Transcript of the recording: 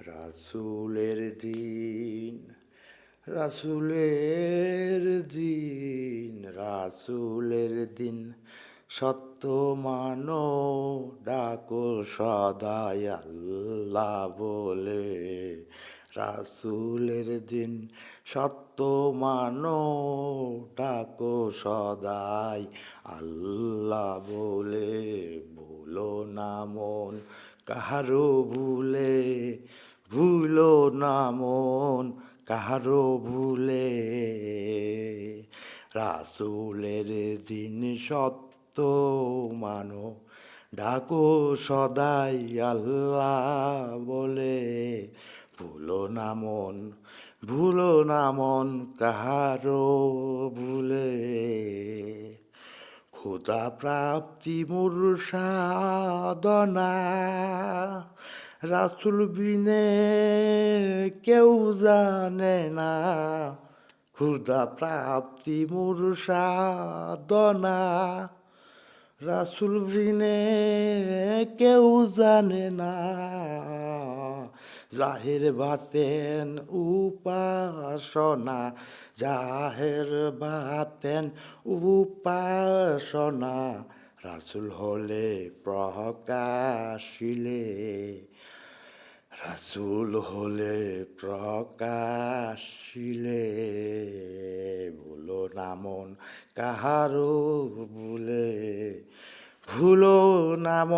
রাসূলের দিন, রাসূলের দিন, রাসূলের দিন, সত্য মানো, ডাকো সদাই আল্লাহ বলে। রাসূলের দিন, সত্য মানো, ডাকো সদাই আল্লাহ বলে। ভুলো না মন কাহারো ভুলে, ভুলো না মন কাহারো ভুলে। রাসূলের দিন সত্য মানো, ডাকো সদাই আল্লাহ বলে। ভুলো না মন, ভুলো না মন কাহারো ভুলে। খোদা প্রাপ্তি মোর সাধনা, রাসূল বিনে কেউ জানে না। খোদা প্রাপ্তি মোর সাধনা, রাসূল বিনে কেউ জানে না। জাহের বাতেন উপাসনা, জাহের বাতেন উপাসনা, রাসূল হলে প্রকাশিলে। রাসূল হলে প্রকাশিলে। ভুলো না মন কাহারো ভুলে, ভুলো না মন।